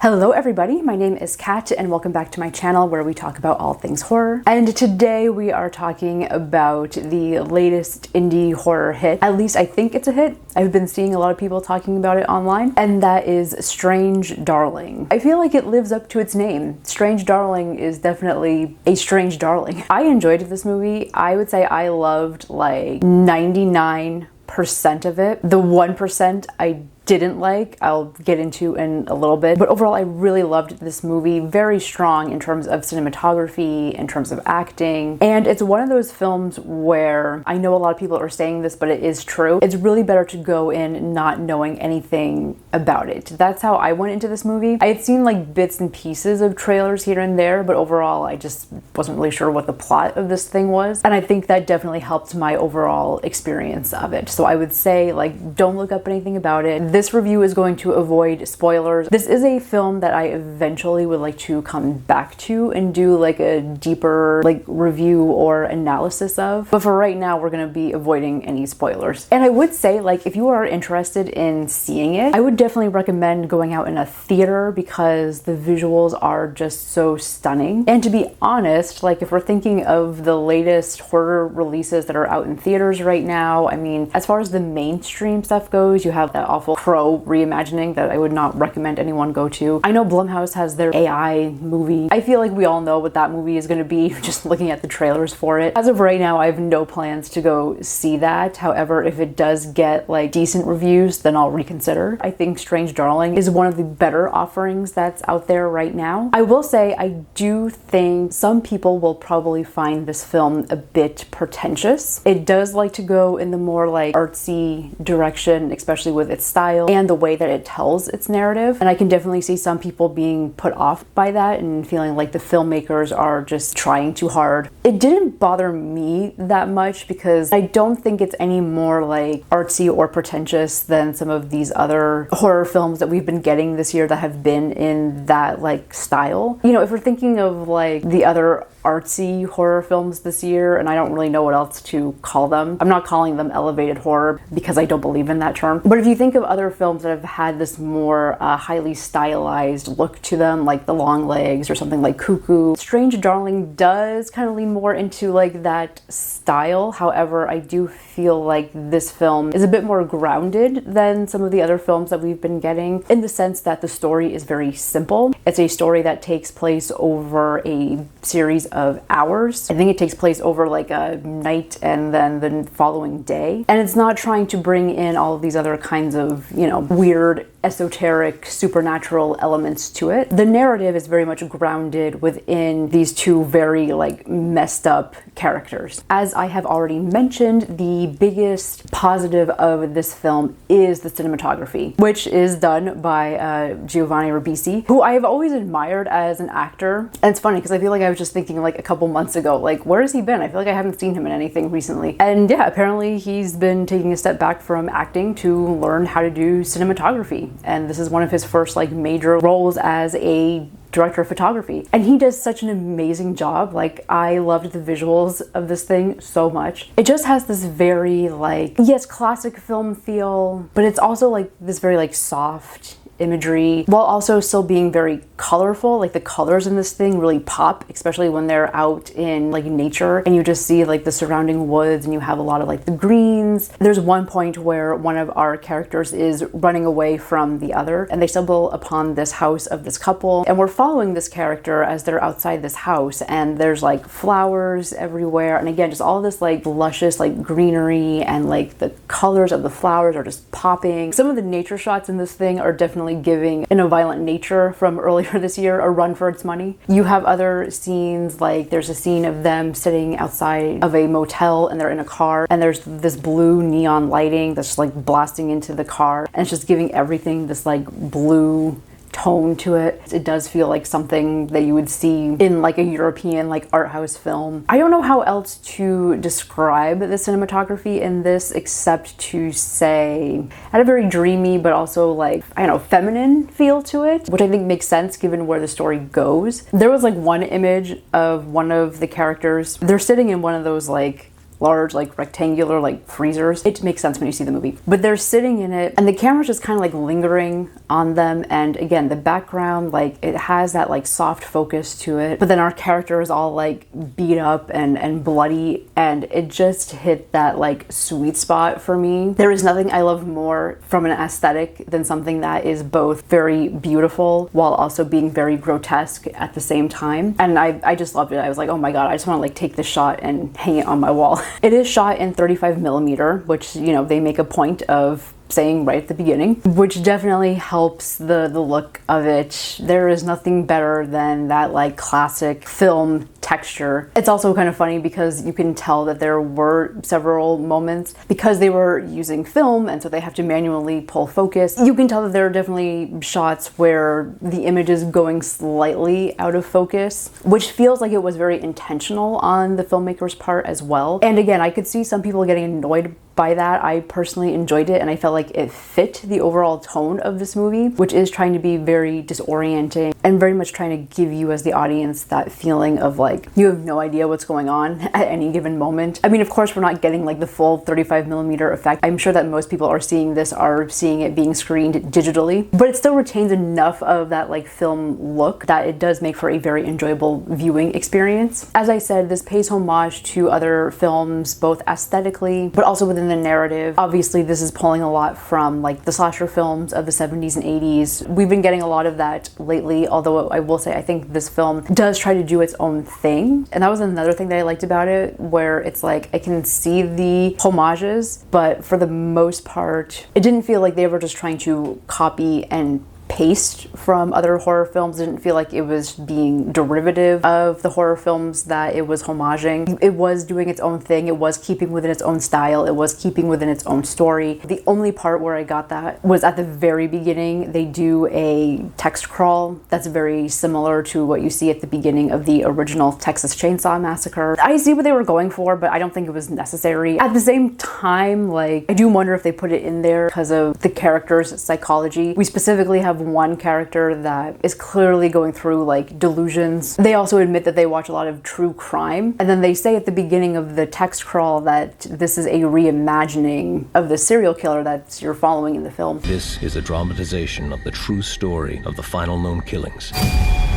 Hello everybody, my name is Kat and welcome back to my channel where we talk about all things horror. And today we are talking about the latest indie horror hit. At least I think it's a hit. I've been seeing a lot of people talking about it online, and that is Strange Darling. I feel like it lives up to its name. Strange Darling is definitely a strange darling. I enjoyed this movie. I would say I loved like 99% of it. The 1% I didn't like, I'll get into in a little bit. But overall, I really loved this movie. Very strong in terms of cinematography, in terms of acting. And it's one of those films where I know a lot of people are saying this, but it is true. It's really better to go in not knowing anything about it. That's how I went into this movie. I had seen like bits and pieces of trailers here and there, but overall, I just wasn't really sure what the plot of this thing was. And I think that definitely helped my overall experience of it. So I would say, like, don't look up anything about it. This review is going to avoid spoilers. This is a film that I eventually would like to come back to and do like a deeper like review or analysis of. But for right now, we're gonna be avoiding any spoilers. And I would say, like, if you are interested in seeing it, I would definitely recommend going out in a theater because the visuals are just so stunning. And to be honest, like, if we're thinking of the latest horror releases that are out in theaters right now, I mean, as far as the mainstream stuff goes, you have that awful Crow reimagining that I would not recommend anyone go to. I know Blumhouse has their AI movie. I feel like we all know what that movie is going to be just looking at the trailers for it. As of right now, I have no plans to go see that. However, if it does get like decent reviews, then I'll reconsider. I think Strange Darling is one of the better offerings that's out there right now. I will say I do think some people will probably find this film a bit pretentious. It does like to go in the more like artsy direction, especially with its style and the way that it tells its narrative. And I can definitely see some people being put off by that and feeling like the filmmakers are just trying too hard. It didn't bother me that much because I don't think it's any more like artsy or pretentious than some of these other horror films that we've been getting this year that have been in that like style. You know, if we're thinking of like the other artsy horror films this year, and I don't really know what else to call them. I'm not calling them elevated horror because I don't believe in that term. But if you think of other films that have had this more highly stylized look to them, like The Long Legs or something like Cuckoo, Strange Darling does kind of lean more into like that style. However, I do feel like this film is a bit more grounded than some of the other films that we've been getting in the sense that the story is very simple. It's a story that takes place over a series of hours. I think it takes place over like a night and then the following day. And it's not trying to bring in all of these other kinds of, you know, weird, esoteric, supernatural elements to it. The narrative is very much grounded within these two very like messed up characters. As I have already mentioned, the biggest positive of this film is the cinematography, which is done by Giovanni Ribisi, who I have always admired as an actor. And it's funny because I feel like I was just thinking like a couple months ago, like, where has he been? I feel like I haven't seen him in anything recently. And yeah, apparently he's been taking a step back from acting to learn how to do cinematography. And this is one of his first like major roles as a director of photography. And he does such an amazing job. Like, I loved the visuals of this thing so much. It just has this very like, yes, classic film feel, but it's also like this very like soft imagery while also still being very colorful. Like the colors in this thing really pop, especially when they're out in like nature and you just see like the surrounding woods and you have a lot of like the greens. There's one point where one of our characters is running away from the other and they stumble upon this house of this couple, and we're following this character as they're outside this house, and there's like flowers everywhere, and again just all this like luscious like greenery, and like the colors of the flowers are just popping. Some of the nature shots in this thing are definitely giving In a Violent Nature from earlier this year a run for its money. You have other scenes, like there's a scene of them sitting outside of a motel and they're in a car and there's this blue neon lighting that's just like blasting into the car, and it's just giving everything this like blue tone to it. It does feel like something that you would see in like a European like art house film. I don't know how else to describe the cinematography in this except to say it had a very dreamy but also like, I don't know, feminine feel to it, which I think makes sense given where the story goes. There was like one image of one of the characters. They're sitting in one of those like large, like rectangular, like freezers. It makes sense when you see the movie. But they're sitting in it and the camera's just kind of like lingering on them. And again, the background, like it has that like soft focus to it. But then our character is all like beat up and bloody, and it just hit that like sweet spot for me. There is nothing I love more from an aesthetic than something that is both very beautiful while also being very grotesque at the same time. And I just loved it. I was like, oh my god, I just want to like take this shot and hang it on my wall. It is shot in 35mm, which, you know, they make a point of saying right at the beginning, which definitely helps the look of it. There is nothing better than that like classic film texture. It's also kind of funny because you can tell that there were several moments, because they were using film and so they have to manually pull focus. You can tell that there are definitely shots where the image is going slightly out of focus, which feels like it was very intentional on the filmmaker's part as well. And again, I could see some people getting annoyed by that. I personally enjoyed it and I felt like it fit the overall tone of this movie, which is trying to be very disorienting and very much trying to give you as the audience that feeling of like you have no idea what's going on at any given moment. I mean, of course, we're not getting like the full 35mm effect. I'm sure that most people are seeing it being screened digitally, but it still retains enough of that like film look that it does make for a very enjoyable viewing experience. As I said, this pays homage to other films, both aesthetically, but also within the narrative. Obviously, this is pulling a lot from like the slasher films of the 70s and 80s. We've been getting a lot of that lately, although I will say I think this film does try to do its own thing. And that was another thing that I liked about it, where it's like I can see the homages, but for the most part, it didn't feel like they were just trying to copy and paste from other horror films. It didn't feel like it was being derivative of the horror films that it was homaging. It was doing its own thing. It was keeping within its own style. It was keeping within its own story. The only part where I got that was at the very beginning. They do a text crawl that's very similar to what you see at the beginning of the original Texas Chainsaw Massacre. I see what they were going for, but I don't think it was necessary. At the same time, like, I do wonder if they put it in there because of the character's psychology. We specifically have one character that is clearly going through like delusions. They also admit that they watch a lot of true crime, and then they say at the beginning of the text crawl that this is a reimagining of the serial killer that you're following in the film. This is a dramatization of the true story of the final known killings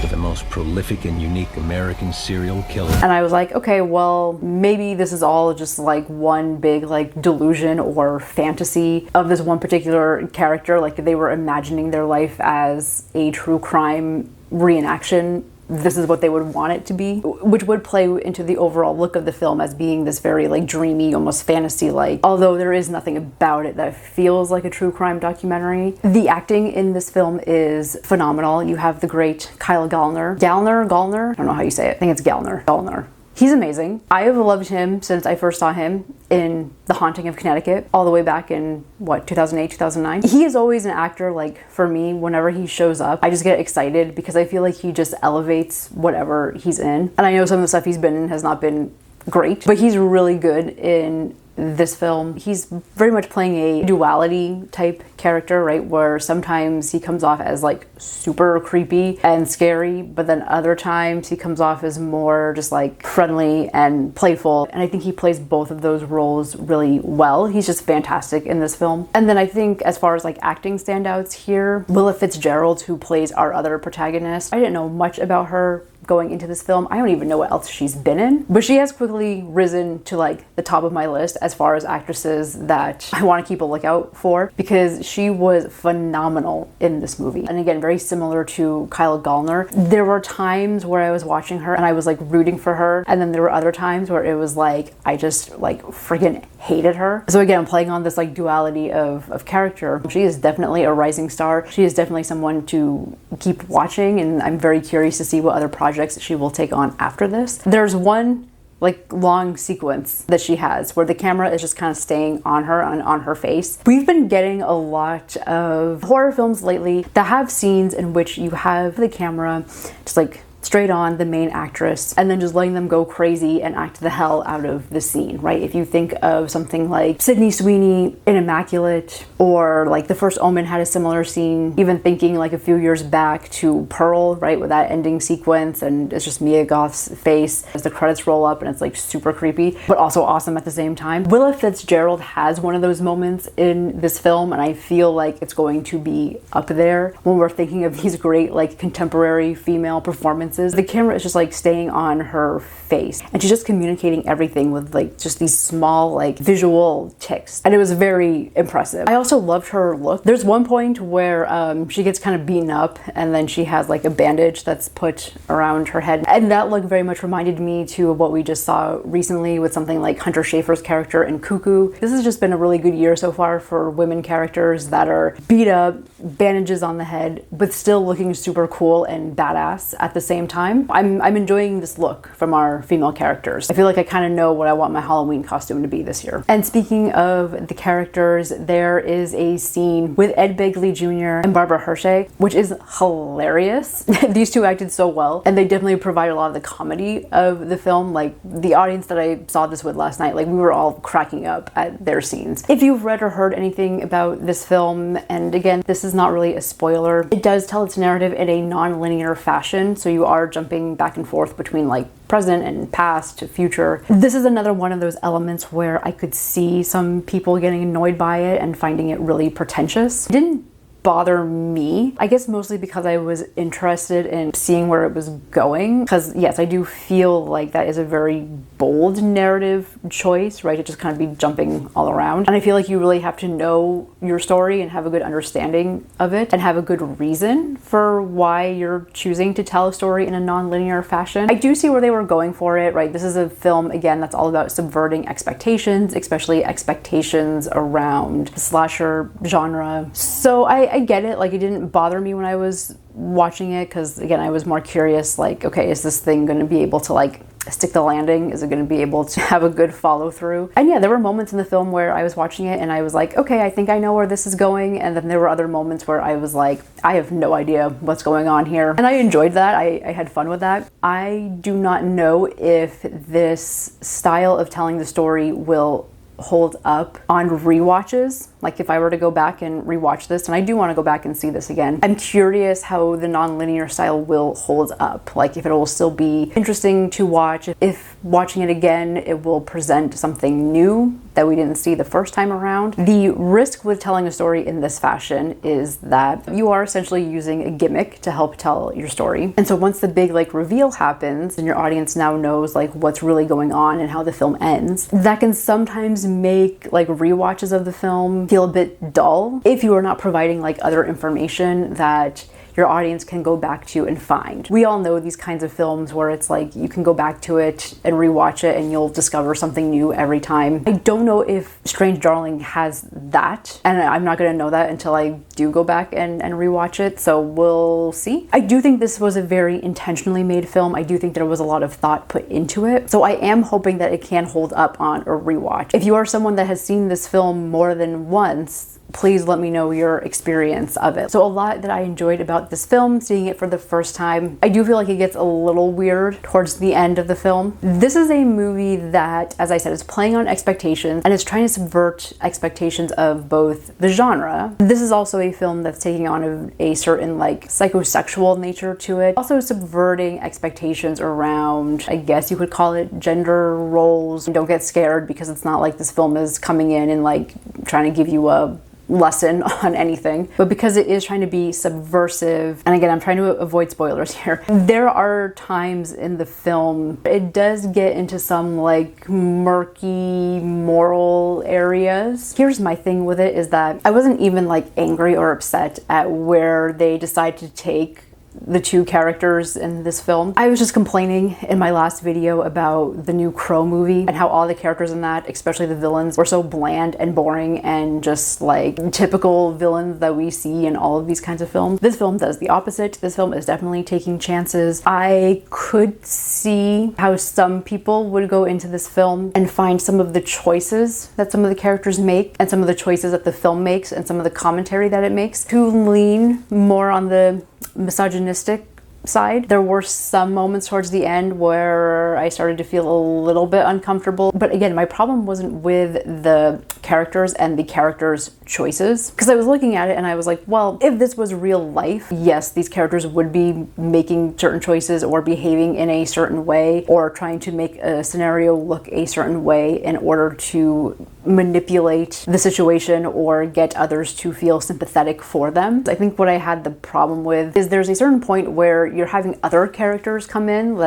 of the most prolific and unique American serial killer. And I was like, okay, well, maybe this is all just like one big like delusion or fantasy of this one particular character. Like they were imagining their life as a true crime reenaction. This is what they would want it to be, which would play into the overall look of the film as being this very like dreamy, almost fantasy-like, although there is nothing about it that feels like a true crime documentary. The acting in this film is phenomenal. You have the great Kyle Gallner. Gallner? I don't know how you say it. I think it's Gallner. He's amazing. I have loved him since I first saw him in The Haunting of Connecticut, all the way back in, 2008, 2009. He is always an actor, like, for me, whenever he shows up, I just get excited because I feel like he just elevates whatever he's in. And I know some of the stuff he's been in has not been great, but he's really good in this film. He's very much playing a duality type character, right? Where sometimes he comes off as like super creepy and scary, but then other times he comes off as more just like friendly and playful. And I think he plays both of those roles really well. He's just fantastic in this film. And then I think as far as like acting standouts here, Willa Fitzgerald, who plays our other protagonist, I didn't know much about her going into this film. I don't even know what else she's been in, but she has quickly risen to like the top of my list as far as actresses that I want to keep a lookout for, because she was phenomenal in this movie. And again, very similar to Kyle Gallner. There were times where I was watching her and I was like rooting for her, and then there were other times where it was like I just like freaking hated her. So again, I'm playing on this like duality of character. She is definitely a rising star. She is definitely someone to keep watching, and I'm very curious to see what other projects she will take on after this. There's one like long sequence that she has where the camera is just kind of staying on her and on her face. We've been getting a lot of horror films lately that have scenes in which you have the camera just like straight on the main actress and then just letting them go crazy and act the hell out of the scene, right? If you think of something like Sydney Sweeney in Immaculate, or like The First Omen had a similar scene, even thinking like a few years back to Pearl, right, with that ending sequence and it's just Mia Goth's face as the credits roll up and it's like super creepy but also awesome at the same time. Willa Fitzgerald has one of those moments in this film, and I feel like it's going to be up there when we're thinking of these great like contemporary female performances. The camera is just like staying on her face and she's just communicating everything with like just these small like visual ticks, and it was very impressive. I also loved her look. There's one point where she gets kind of beaten up and then she has like a bandage that's put around her head, and that look very much reminded me to what we just saw recently with something like Hunter Schafer's character in Cuckoo. This has just been a really good year so far for women characters that are beat up, bandages on the head, but still looking super cool and badass at the same time. I'm enjoying this look from our female characters. I feel like I kind of know what I want my Halloween costume to be this year. And speaking of the characters, there is a scene with Ed Begley Jr. and Barbara Hershey, which is hilarious. These two acted so well, and they definitely provide a lot of the comedy of the film. Like the audience that I saw this with last night, like we were all cracking up at their scenes. If you've read or heard anything about this film, and again, this is not really a spoiler, it does tell its narrative in a non-linear fashion, so you are jumping back and forth between like present and past to future. This is another one of those elements where I could see some people getting annoyed by it and finding it really pretentious. It didn't bother me, I guess mostly because I was interested in seeing where it was going, because yes, I do feel like that is a very bold narrative choice, right, to just kind of be jumping all around, and I feel like you really have to know your story and have a good understanding of it and have a good reason for why you're choosing to tell a story in a non-linear fashion. I do see where they were going for it, right? This is a film, again, that's all about subverting expectations, especially expectations around the slasher genre. So I get it, like it didn't bother me when I was watching it, because again, I was more curious, like, okay, is this thing going to be able to like stick the landing? Is it going to be able to have a good follow through? And yeah, there were moments in the film where I was watching it and I was like, okay, I think I know where this is going, and then there were other moments where I was like, I have no idea what's going on here, and I enjoyed that. I had fun with that. I do not know if this style of telling the story will hold up on rewatches. Like if I were to go back and rewatch this, and I do want to go back and see this again, I'm curious how the non-linear style will hold up. Like if it will still be interesting to watch, if watching it again it will present something new that we didn't see the first time around. The risk with telling a story in this fashion is that you are essentially using a gimmick to help tell your story, and so once the big like reveal happens and your audience now knows like what's really going on and how the film ends, that can sometimes make like rewatches of the film feel a bit dull if you are not providing like other information that your audience can go back to and find. We all know these kinds of films where it's like you can go back to it and rewatch it and you'll discover something new every time. I don't know if Strange Darling has that, and I'm not gonna know that until I do go back and rewatch it, so we'll see. I do think this was a very intentionally made film. I do think there was a lot of thought put into it, so I am hoping that it can hold up on a rewatch. If you are someone that has seen this film more than once, please let me know your experience of it. So a lot that I enjoyed about this film, seeing it for the first time, I do feel like it gets a little weird towards the end of the film. This is a movie that, as I said, is playing on expectations and it's trying to subvert expectations of both the genre. This is also a film that's taking on a certain like psychosexual nature to it. Also subverting expectations around, I guess you could call it, gender roles. Don't get scared, because it's not like this film is coming in and like trying to give you a lesson on anything, but because it is trying to be subversive, and again, I'm trying to avoid spoilers here, there are times in the film it does get into some like murky moral areas. Here's my thing with it, is that I wasn't even like angry or upset at where they decide to take the two characters in this film. I was just complaining in my last video about the new Crow movie and how all the characters in that, especially the villains, were so bland and boring and just like typical villains that we see in all of these kinds of films. This film does the opposite. This film is definitely taking chances. I could see how some people would go into this film and find some of the choices that some of the characters make and some of the choices that the film makes and some of the commentary that it makes to lean more on the misogynistic side. There were some moments towards the end where I started to feel a little bit uncomfortable, but again, my problem wasn't with the characters and the characters' choices, because I was looking at it and I was like, well, if this was real life, yes, these characters would be making certain choices or behaving in a certain way or trying to make a scenario look a certain way in order to manipulate the situation or get others to feel sympathetic for them. I think what I had the problem with is there's a certain point where you're having other characters come in,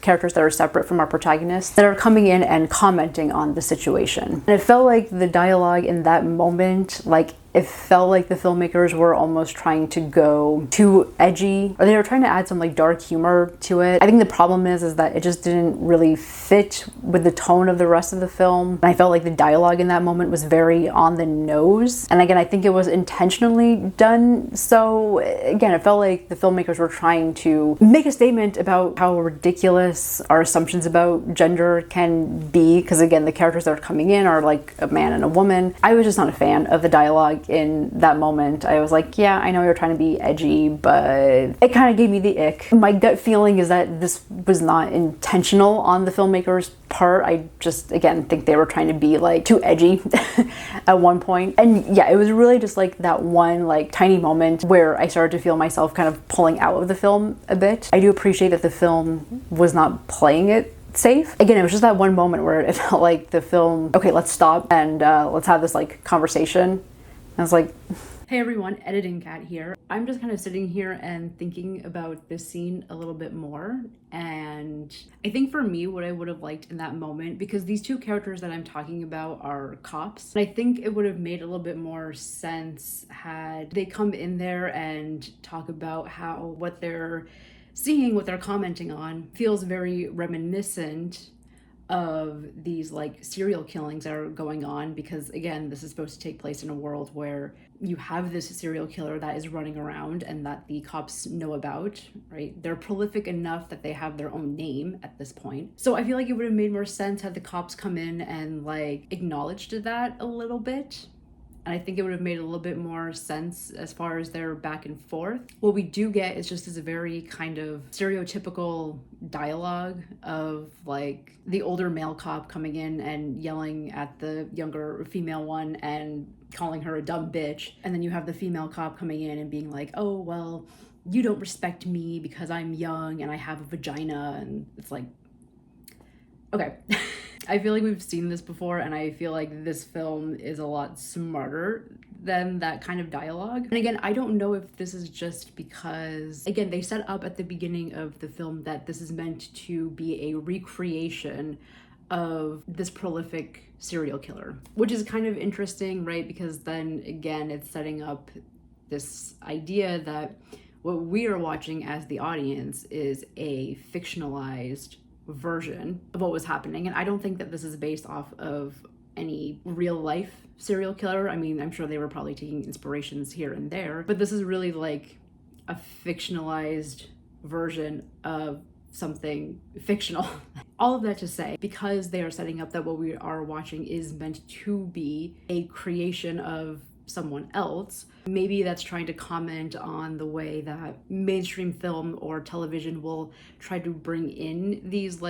characters that are separate from our protagonists, that are coming in and commenting on the situation. And it felt like the dialogue in that moment, it felt like the filmmakers were almost trying to go too edgy, or they were trying to add some dark humor to it. I think the problem is that it just didn't really fit with the tone of the rest of the film. And I felt like the dialogue in that moment was very on the nose. And again, I think it was intentionally done. So again, it felt like the filmmakers were trying to make a statement about how ridiculous our assumptions about gender can be. Because again, the characters that are coming in are like a man and a woman. I was just not a fan of the dialogue in that moment. I was like, yeah, I know you're trying to be edgy, but it kind of gave me the ick. My gut feeling is that this was not intentional on the filmmakers' part. I just, again, think they were trying to be too edgy at one point. And yeah, it was really just that one tiny moment where I started to feel myself kind of pulling out of the film a bit. I do appreciate that the film was not playing it safe. Again, it was just that one moment where it felt like the film, okay, let's stop and let's have this conversation. I was like, hey everyone, Editing Cat here. I'm just kind of sitting here and thinking about this scene a little bit more. And I think for me, what I would have liked in that moment, because these two characters that I'm talking about are cops, and I think it would have made a little bit more sense had they come in there and talk about how what they're seeing, what they're commenting on, feels very reminiscent of these serial killings that are going on, because again, this is supposed to take place in a world where you have this serial killer that is running around and that the cops know about, right? They're prolific enough that they have their own name at this point. So I feel like it would have made more sense had the cops come in and acknowledged that a little bit. And I think it would have made a little bit more sense as far as their back and forth. What we do get is just this very kind of stereotypical dialogue of the older male cop coming in and yelling at the younger female one and calling her a dumb bitch. And then you have the female cop coming in and being like, oh, well, you don't respect me because I'm young and I have a vagina. And it's like, okay. I feel like we've seen this before, and I feel like this film is a lot smarter than that kind of dialogue. And again, I don't know if this is just because, again, they set up at the beginning of the film that this is meant to be a recreation of this prolific serial killer, which is kind of interesting, right? Because then again, it's setting up this idea that what we are watching as the audience is a fictionalized version of what was happening. And I don't think that this is based off of any real life serial killer. I mean, I'm sure they were probably taking inspirations here and there, but this is really a fictionalized version of something fictional. All of that to say, because they are setting up that what we are watching is meant to be a creation of someone else, maybe that's trying to comment on the way that mainstream film or television will try to bring in these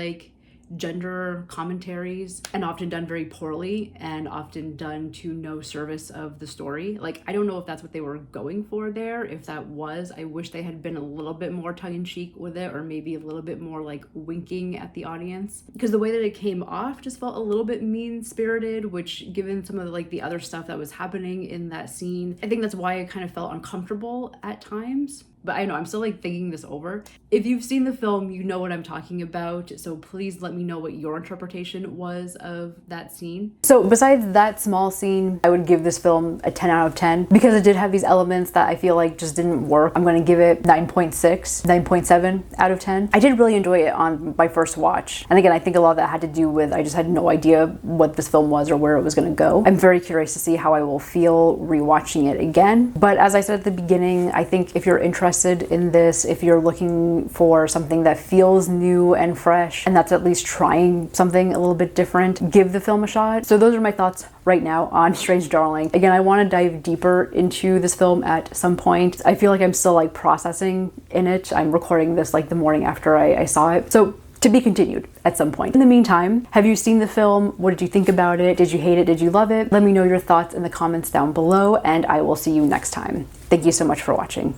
gender commentaries, and often done very poorly and often done to no service of the story. I don't know if that's what they were going for there. If that was, I wish they had been a little bit more tongue-in-cheek with it, or maybe a little bit more winking at the audience, because the way that it came off just felt a little bit mean-spirited, which, given some of the other stuff that was happening in that scene, I think that's why I kind of felt uncomfortable at times. But I know I'm still thinking this over. If you've seen the film, you know what I'm talking about. So please let me know what your interpretation was of that scene. So besides that small scene, I would give this film a 10 out of 10 because it did have these elements that I feel just didn't work. I'm going to give it 9.6, 9.7 out of 10. I did really enjoy it on my first watch. And again, I think a lot of that had to do with I just had no idea what this film was or where it was going to go. I'm very curious to see how I will feel rewatching it again. But as I said at the beginning, I think if you're interested interested in this, if you're looking for something that feels new and fresh, and that's at least trying something a little bit different, give the film a shot. So those are my thoughts right now on Strange Darling. Again, I want to dive deeper into this film at some point. I feel like I'm still like processing in it. I'm recording this like the morning after I saw it. So to be continued at some point. In the meantime, have you seen the film? What did you think about it? Did you hate it? Did you love it? Let me know your thoughts in the comments down below, and I will see you next time. Thank you so much for watching.